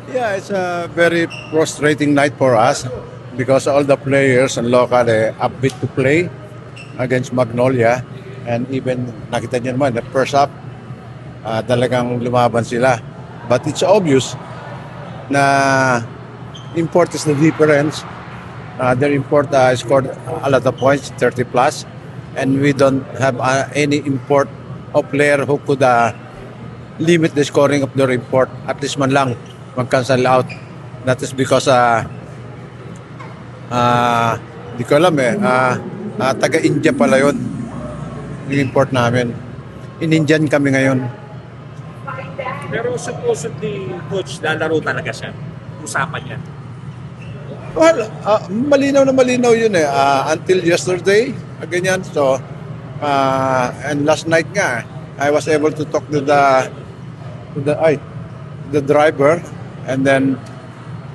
Yeah, it's a very frustrating night for us because all the players and local upbeat to play against Magnolia, and even nakita niyo naman the first half talagang lumaban sila. But it's obvious na import is the difference. Their import scored a lot of points, 30 plus, and we don't have any import of player who could limit the scoring of their import. At least man lang mag-cancel out. That is because di ko alam taga-India pala yun yung import namin. In-Indian kami ngayon. Pero supposedly, coach, lalaro talaga siya. Usapan niya. Well, malinaw na malinaw yun until yesterday, ganyan. So, and last night nga, I was able to talk to the driver, and then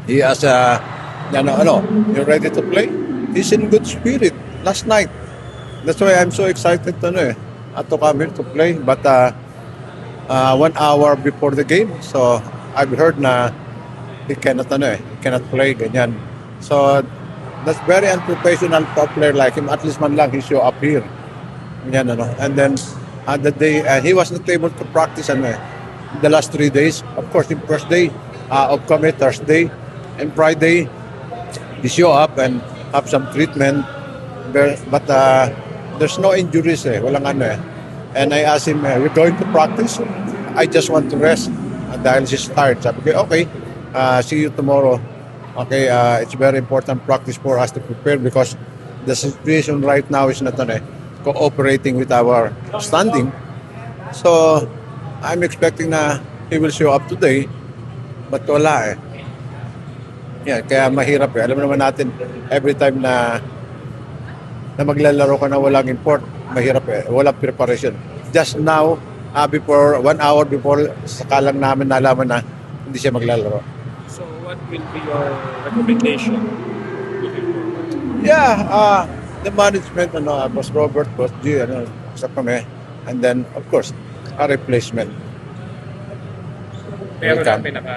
he asked, you ready to play? He's in good spirit last night. That's why I'm so excited to come here to play. But 1 hour before the game, so I've heard na he cannot play, ganyan. So that's very unprofessional for a player like him. At least man lang he show up here. Ganyan, And then the day he was not able to practice the last 3 days. Of course, the first day of kami, Thursday and Friday, he show up and have some treatment. But there's no injuries walang And I asked him, you're going to practice? I just want to rest dahil she's tired. Sabi ko, okay, see you tomorrow. Okay, it's very important practice for us to prepare because the situation right now is not cooperating with our standing. So, I'm expecting na he will show up today, but wala Yeah, kaya mahirap Alam naman natin, every time na maglalaro ka na walang import, mahirap walang preparation. Just now, before 1 hour before, saka lang namin nalaman na hindi siya maglalaro. So, what will be your recommendation? Yeah, the management, Boss Robert, Boss G, sa kami. And then, of course, a replacement. Pero Welcome. na pinaka...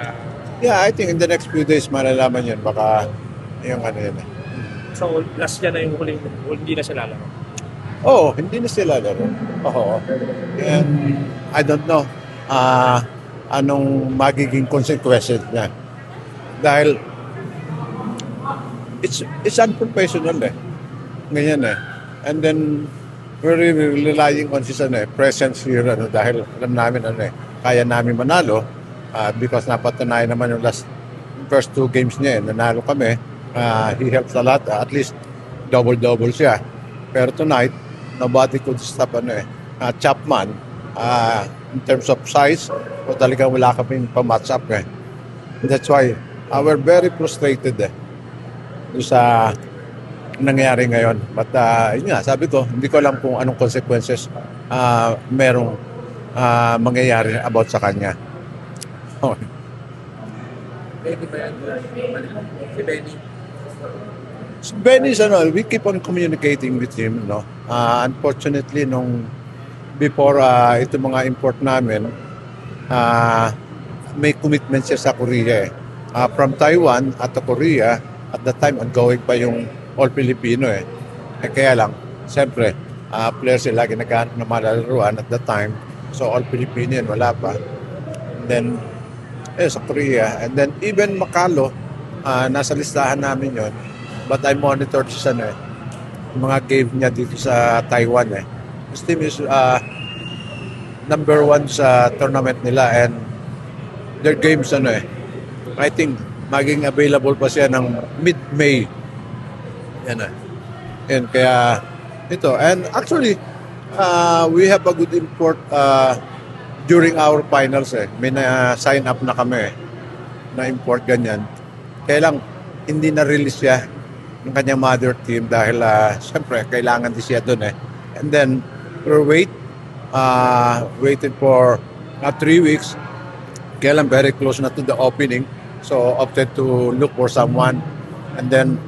Yeah, I think in the next few days malalaman yun. Baka yung yun. So, last niya na yung huling, hindi na siya lalaro. Oo, hindi na sila laro. Oo. And I don't know anong magiging consequences niya. Dahil it's unprofessional Ganyan And then we're really relying on his presence here dahil alam namin kaya namin manalo because napatunayan naman yung first 2 games niya nanalo kami. He helps a lot, at least double siya. Pero tonight, nobody could stop Chapman in terms of size, o talagang wala kaming pa-match up That's why we're very frustrated doon sa nangyayari ngayon. But yun nga, sabi ko, hindi ko alam kung anong consequences merong mangyayari about sa kanya. Benny ba yan? Si Benny? Benny is we keep on communicating with him, unfortunately, before ito mga import namin, may commitment siya sa Korea from Taiwan at Korea, at the time ongoing pa yung all Filipino kaya lang, siyempre, players sila lagi naghahanap na malalaruan at the time, so all Filipino yan, wala pa. And then, sa Korea, and then even Macalo, nasa listahan namin yon. But I monitored siya mga game niya dito sa Taiwan His team is number 1 sa tournament nila, and their games I think maging available pa siya ng mid-May. Yan And kaya ito, and actually we have a good import during our finals May na-sign up na kami na import ganyan. Kaya lang hindi na-release siya ng kanyang mother team dahil siyempre kailangan din siya doon And then we waited for 3 weeks. Kaya lang very close na to the opening. So opted to look for someone. And then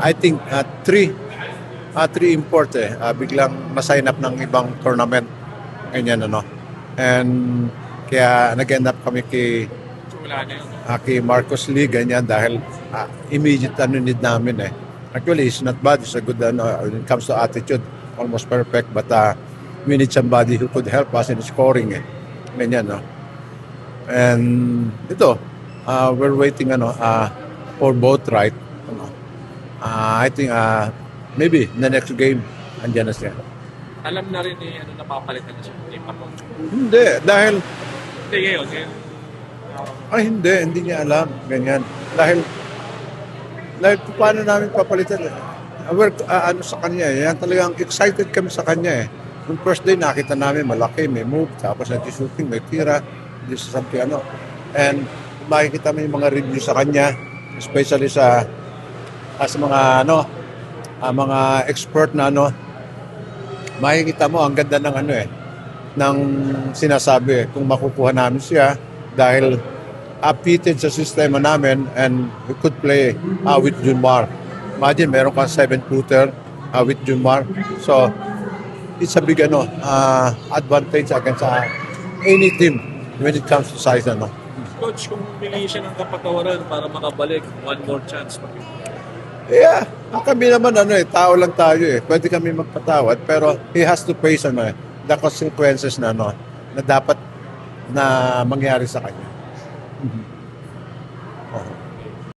I think 3 import biglang ma-sign up ng ibang tournament. Ganyan And Kaya nag-end up kami kay So, wala na yun. kay Marcos Lee, ganyan, dahil immediate need namin eh. Actually, he's not bad. He's a good, when it comes to attitude, almost perfect. But we need somebody who could help us in scoring eh. Ganyan, no? And ito, we're waiting for both right. I think maybe in the next game, andyan na siya. Alam na rin eh, napapalitan na siya. Hindi pa po. Hindi, dahil Hindi, ngayon. hindi niya alam. Ganyan. Dahil paano namin papalitan eh. Sa kanya eh. Yan talagang excited kami sa kanya eh. Yung first day nakita namin malaki, may move, tapos nag-shooting, may tira, hindi sa something And makikita mo yung mga review sa kanya, especially sa mga mga expert na makikita mo ang ganda ng ng sinasabi kung makukuha namin siya dahil fitted sa sistema namin and we could play with Junmar. Imagine meron kang 7-footer with Junmar. So it's a big advantage against any team when it comes to size Coach, kung bigay siya ng kapatawaran para makabalik, one more chance. Yeah, kami naman tao lang tayo eh. Pwede kami magpatawad pero he has to face the consequences na dapat na mangyari sa kanya.